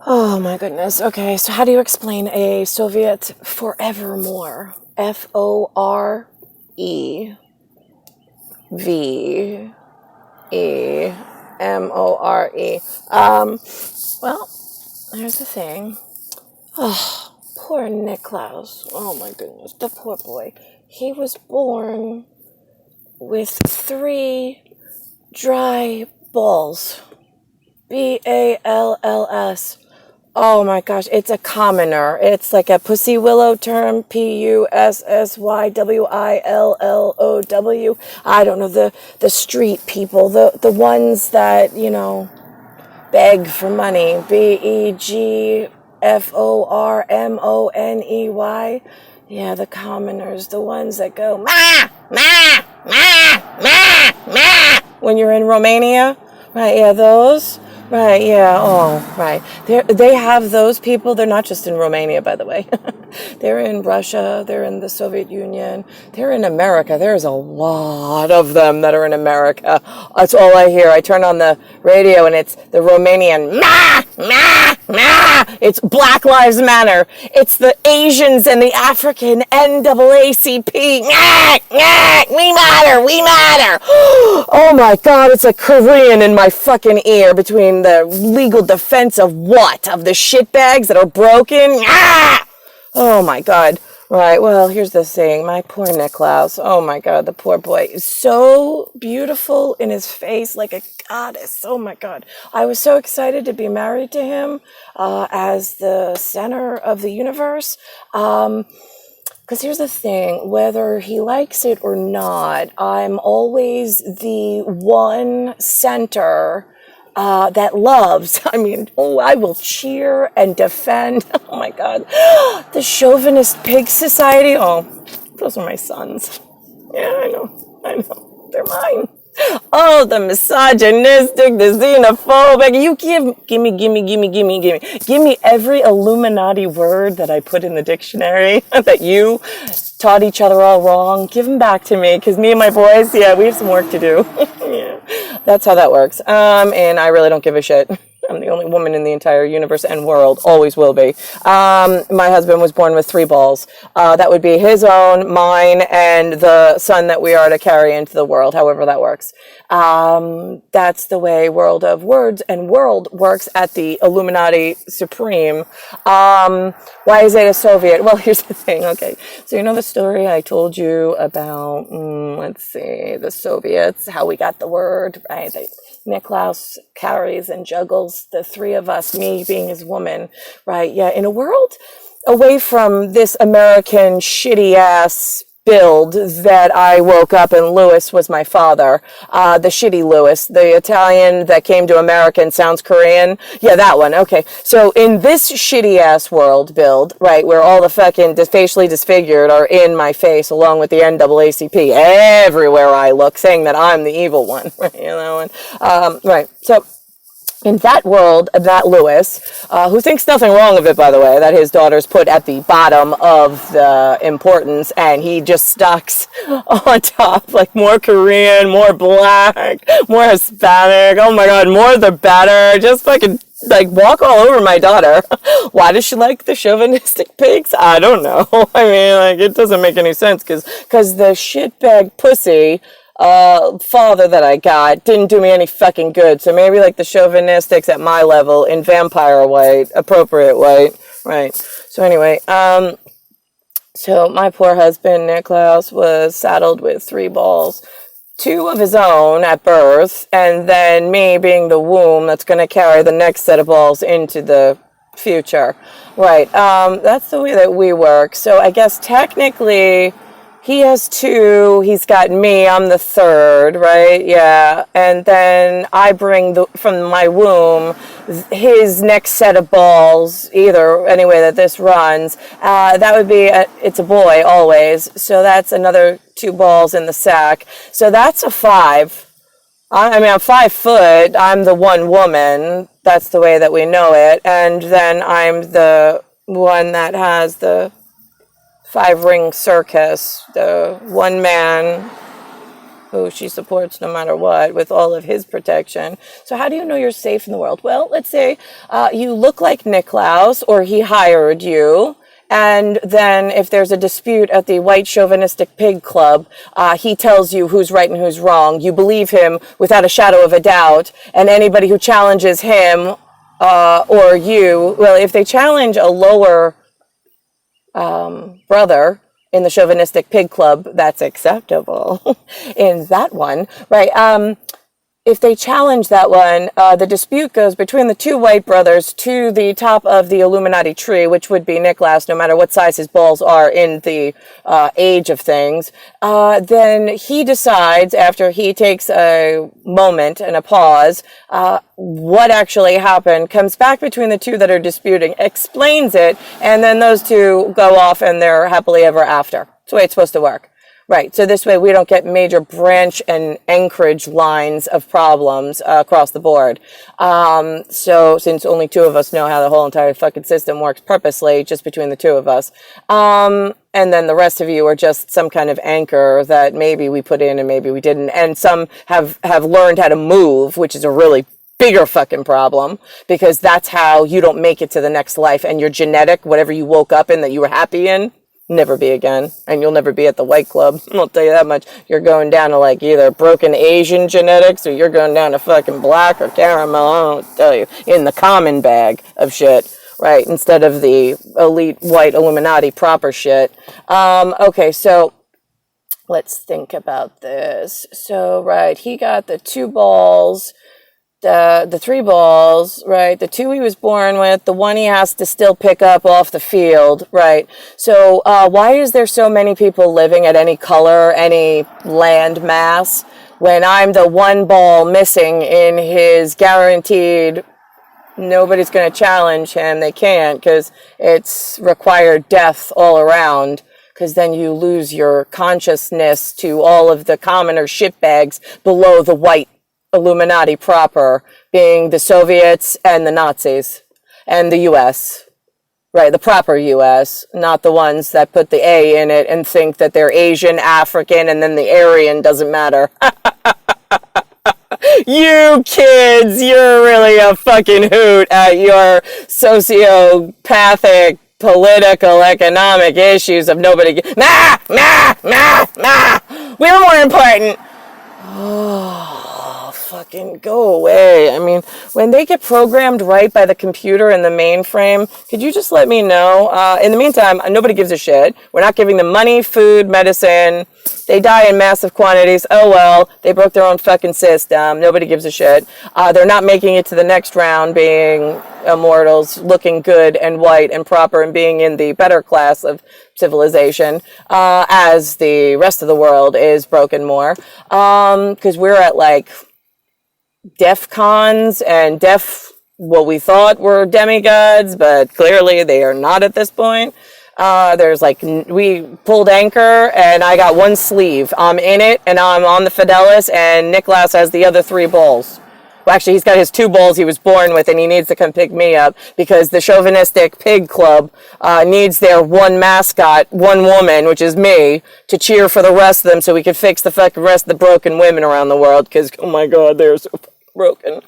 Oh my goodness. Okay, so how do you explain a Soviet forevermore? FOREVEMORE. Well, here's the thing. Oh, poor Niklaus. Oh my goodness, the poor boy. He was born with 3 dry balls. BALLS. Oh my gosh, it's a commoner. It's like a pussy willow term. PUSSYWILLOW. I don't know, the street people, the ones that, beg for money. BEGFORMONEY. Yeah, the commoners, the ones that go ma ma ma ma ma when you're in Romania. Right, yeah, those. Right, yeah, oh, right. They have those people. They're not just in Romania, by the way. They're in Russia. They're in the Soviet Union. They're in America. There's a lot of them that are in America. That's all I hear. I turn on the radio and it's the Romanian, ma, ma, ma. It's Black Lives Matter. It's the Asians and the African NAACP. Nah, nah, we matter, we matter. Oh my God, it's a Korean in my fucking ear between the legal defense of what? Of the shitbags that are broken? Ah! Oh my God. Right, well, here's the thing. My poor Niklaus. Oh my God, the poor boy is so beautiful in his face, like a goddess. Oh my God. I was so excited to be married to him as the center of the universe. Because here's the thing, whether he likes it or not, I'm always the one center that loves. I mean, I will cheer and defend. Oh my God. The Chauvinist Pig Society. Oh, those are my sons. Yeah, I know. They're mine. Oh, the misogynistic, the xenophobic. You give me every Illuminati word that I put in the dictionary that you taught each other all wrong. Give them back to me, because me and my boys, yeah, we have some work to do. Yeah, that's how that works. And I really don't give a shit. I'm the only woman in the entire universe and world, always will be. My husband was born with 3 balls. That would be his own, mine, and the son that we are to carry into the world, however that works. That's the way World of Words and World works at the Illuminati Supreme. Why is it a Soviet? Well, here's the thing. Okay, so you know the story I told you about, let's see, the Soviets, how we got the word, right? Niklaus carries and juggles the 3 of us, me being his woman, right? Yeah, in a world away from this American shitty ass build that I woke up and Lewis was my father. The shitty Lewis, the Italian that came to America and sounds Korean. Yeah, that one. Okay. So in this shitty ass world build, right, where all the fucking facially disfigured are in my face along with the NAACP everywhere I look, saying that I'm the evil one. Right. Right. So in that world, that Lewis, who thinks nothing wrong of it, by the way, that his daughter's put at the bottom of the importance, and he just stocks on top, like more Korean, more black, more Hispanic. Oh my God, more the better. Just fucking like walk all over my daughter. Why does she like the chauvinistic pigs? I don't know. I mean, like, it doesn't make any sense because the shitbag pussy father that I got didn't do me any fucking good. So maybe like the chauvinistics at my level in vampire white, appropriate white, right? So anyway, so my poor husband Niklaus was saddled with 3 balls, 2 of his own at birth, and then me being the womb that's going to carry the next set of balls into the future, right? That's the way that we work. So I guess technically he has 2, he's got me, I'm the 3rd, right? Yeah. And then I bring from my womb his next set of balls, either anyway that this runs. That would be, it's a boy always. So that's another 2 balls in the sack. So that's a 5. I mean, I'm 5 foot. I'm the one woman. That's the way that we know it. And then I'm the one that has the 5-ring circus, the one man who she supports no matter what, with all of his protection. So how do you know you're safe in the world? Well, let's say you look like Niklaus, or he hired you. And then if there's a dispute at the white chauvinistic pig club, he tells you who's right and who's wrong. You believe him without a shadow of a doubt. And anybody who challenges him or you, well, if they challenge a lower brother in the chauvinistic pig club, that's acceptable in that one, right? If they challenge that one, the dispute goes between the two white brothers to the top of the Illuminati tree, which would be Niklaus, no matter what size his balls are in the age of things. Then he decides, after he takes a moment and a pause, what actually happened, comes back between the two that are disputing, explains it, and then those two go off and they're happily ever after. That's the way it's supposed to work. Right, so this way we don't get major branch and anchorage lines of problems across the board. So since only two of us know how the whole entire fucking system works purposely, just between the two of us, and then the rest of you are just some kind of anchor that maybe we put in and maybe we didn't, and some have learned how to move, which is a really bigger fucking problem, because that's how you don't make it to the next life, and your genetic, whatever you woke up in that you were happy in, never be again, and you'll never be at the white club. I'll tell you that much. You're going down to like either broken Asian genetics, or you're going down to fucking black or caramel. I don't tell you, in the common bag of shit, right? Instead of the elite white Illuminati proper shit. Okay, so let's think about this. So right, he got the 2 balls. The 3 balls, right? The 2 he was born with, the 1 he has to still pick up off the field, right? So why is there so many people living at any color, any land mass, when I'm the 1 ball missing in his guaranteed, nobody's going to challenge him, they can't, because it's required death all around, because then you lose your consciousness to all of the commoner shitbags below the white Illuminati proper, being the Soviets and the Nazis and the U.S., right? The proper U.S., not the ones that put the A in it and think that they're Asian, African, and then the Aryan doesn't matter. You kids, you're really a fucking hoot at your sociopathic political, economic issues of nobody. We're more important. Oh. Fucking go away. I mean, when they get programmed right by the computer in the mainframe, could you just let me know? In the meantime, nobody gives a shit. We're not giving them money, food, medicine. They die in massive quantities. Oh well, they broke their own fucking system. Nobody gives a shit. They're not making it to the next round being immortals, looking good and white and proper and being in the better class of civilization, as the rest of the world is broken more. Because we're at like DEF cons and what we thought were demigods, but clearly they are not at this point. There's like, we pulled anchor and I got 1 sleeve. I'm in it and I'm on the Fidelis, and Niklaus has the other 3 balls. Well, actually, he's got his 2 balls he was born with, and he needs to come pick me up because the chauvinistic pig club needs their 1 mascot, 1 woman, which is me, to cheer for the rest of them so we can fix the fucking rest of the broken women around the world, because, oh my God, they're so broken.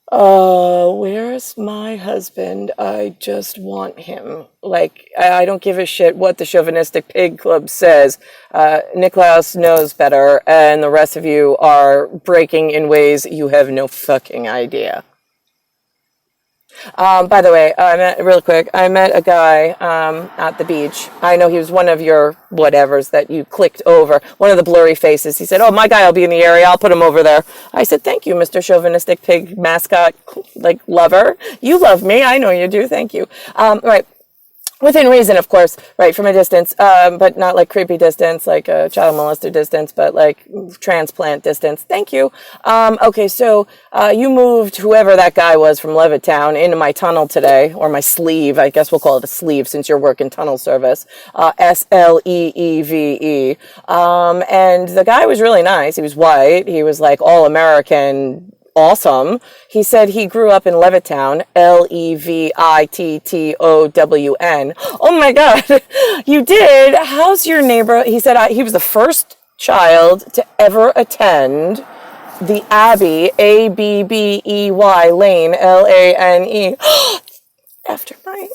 Where's my husband? I just want him. Like, I don't give a shit what the chauvinistic pig club says. Niklaus knows better, and the rest of you are breaking in ways you have no fucking idea. By the way, I met a guy at the beach. I know he was one of your whatevers that you clicked over, one of the blurry faces. He said, oh, my guy will be in the area. I'll put him over there. I said, thank you, Mr. Chauvinistic Pig Mascot, like, lover. You love me. I know you do. Thank you. Right. Within reason, of course, right, from a distance, but not like creepy distance, like a child molester distance, but like transplant distance. Thank you. Okay, so you moved whoever that guy was from Levittown into my tunnel today, or my sleeve. I guess we'll call it a sleeve since you're working tunnel service. SLEEVE. And the guy was really nice. He was white. He was like all American. Awesome. He said he grew up in Levittown, Levittown. Oh my God, you did? How's your neighbor? He said he was the first child to ever attend the Abbey, Abbey Lane, Lane, after my,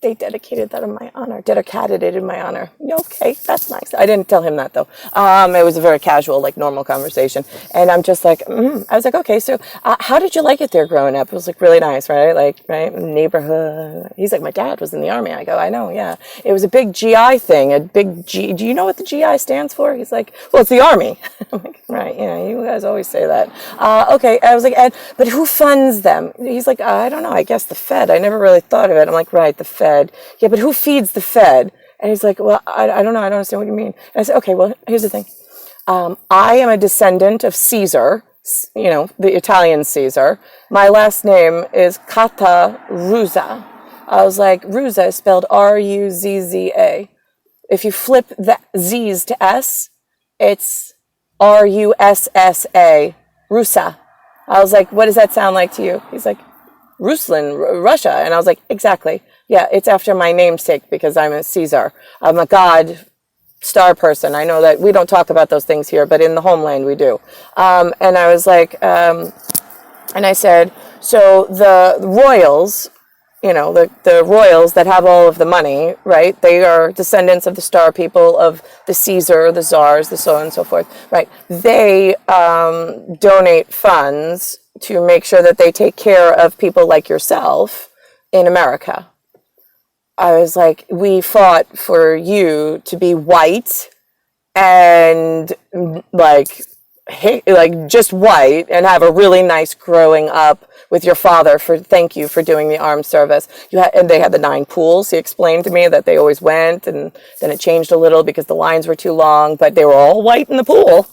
they dedicated that in my honor, dedicated it in my honor. Okay, that's nice. I didn't tell him that though. It was a very casual, like normal conversation. And I'm just like, I was like, okay, so how did you like it there growing up? It was like really nice, right? Like, right, neighborhood. He's like, my dad was in the army. I go, I know, yeah. It was a big GI thing, a big G. Do you know what the GI stands for? He's like, well, it's the army. I'm like, right, yeah, you guys always say that. Okay, I was like, but who funds them? He's like, I don't know, I guess the Fed. I never really thought of it. I'm like, right, the Fed. Yeah, but who feeds the Fed? And he's like, well, I don't know. I don't understand what you mean. And I said, okay, well, here's the thing. I am a descendant of Caesar, you know, the Italian Caesar. My last name is Cataruzza. I was like, Ruzza is spelled Ruzza. If you flip the Z's to S, it's Russa. Russa. I was like, what does that sound like to you? He's like, Ruslan, Russia. And I was like, exactly. Yeah, it's after my namesake because I'm a Caesar. I'm a god star person. I know that we don't talk about those things here, but in the homeland we do. And I was like, and I said, so the royals, you know, the royals that have all of the money, right? They are descendants of the star people, of the Caesar, the czars, the so on and so forth, right? They donate funds to make sure that they take care of people like yourself in America. I was like, we fought for you to be white and like just white and have a really nice growing up with your father. Thank you for doing the armed service. And they had the 9 pools. He explained to me that they always went, and then it changed a little because the lines were too long, but they were all white in the pool.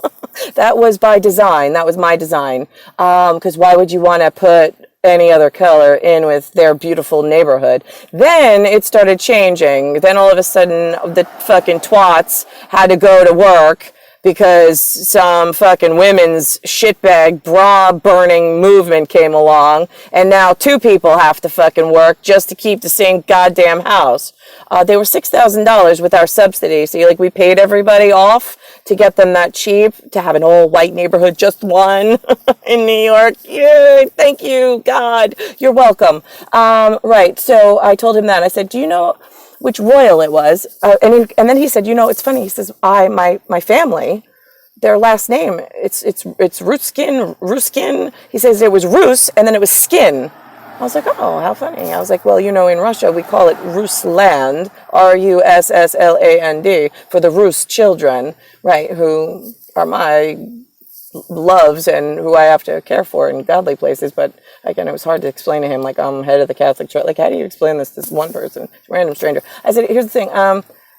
That was by design. That was my design. Because why would you want to put any other color in with their beautiful neighborhood? Then it started changing. Then all of a sudden the fucking twats had to go to work because some fucking women's shitbag bra burning movement came along, and now 2 people have to fucking work just to keep the same goddamn house. They were $6,000 with our subsidy, so we paid everybody off to get them that cheap, to have an all-white neighborhood, just one in New York. Yay, thank you, God, you're welcome. Right, so I told him that. I said, do you know which royal it was? And then he said, you know, it's funny. He says, my family, their last name, it's Ruskin. He says it was Rus, and then it was Skin. I was like, oh, how funny. I was like, well, you know, in Russia, we call it Rusland, Russland, for the Rus children, right, who are my loves and who I have to care for in godly places. But again, it was hard to explain to him, like, I'm head of the Catholic Church. Like, how do you explain this to one person, random stranger? I said, here's the thing.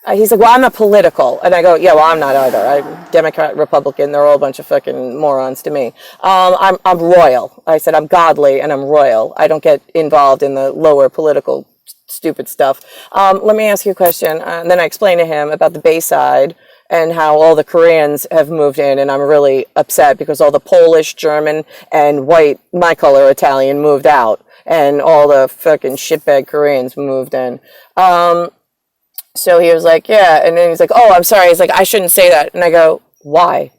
He's like, well, I'm not political. And I go, yeah, well, I'm not either. I'm Democrat, Republican. They're all a bunch of fucking morons to me. I'm royal. I said, I'm godly and I'm royal. I don't get involved in the lower political stupid stuff. Let me ask you a question. And then I explained to him about the BAYSIDE and how all the Koreans have moved in. And I'm really upset because all the Polish, German, and white, my color Italian, moved out. And all the fucking shitbag Koreans moved in. So he was like, yeah. And then he's like, oh, I'm sorry. He's like, I shouldn't say that. And I go, why?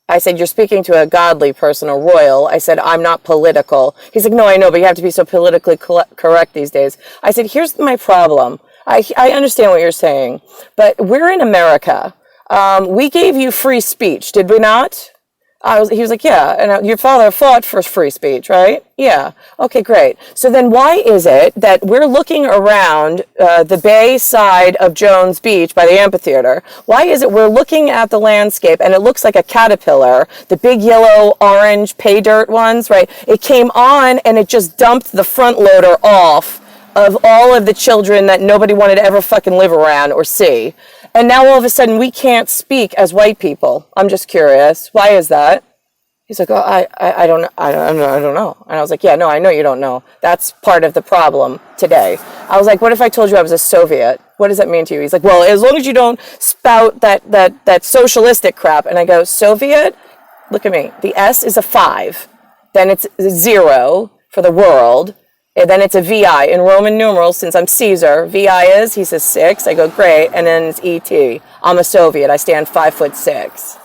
I said, you're speaking to a godly person, a royal. I said, I'm not political. He's like, no, I know, but you have to be so politically correct these days. I said, here's my problem. I understand what you're saying, but we're in America. We gave you free speech, did we not? He was like, yeah, and your father fought for free speech, right? Yeah. Okay, great. So then why is it that we're looking around the bay side of Jones Beach by the amphitheater? Why is it we're looking at the landscape and it looks like a caterpillar, the big yellow, orange pay dirt ones, right? It came on and it just dumped the front loader off of all of the children that nobody wanted to ever fucking live around or see. And now all of a sudden we can't speak as white people. I'm just curious. Why is that? He's like, oh, I don't know. And I was like, yeah, no, I know you don't know. That's part of the problem today. I was like, what if I told you I was a Soviet? What does that mean to you? He's like, well, as long as you don't spout that socialistic crap. And I go, Soviet? Look at me. The S is a 5. Then it's 0 for the world. And then it's a VI in Roman numerals, since I'm Caesar. VI is, he says 6. I go, great. And then it's ET. I'm a Soviet. I stand 5'6".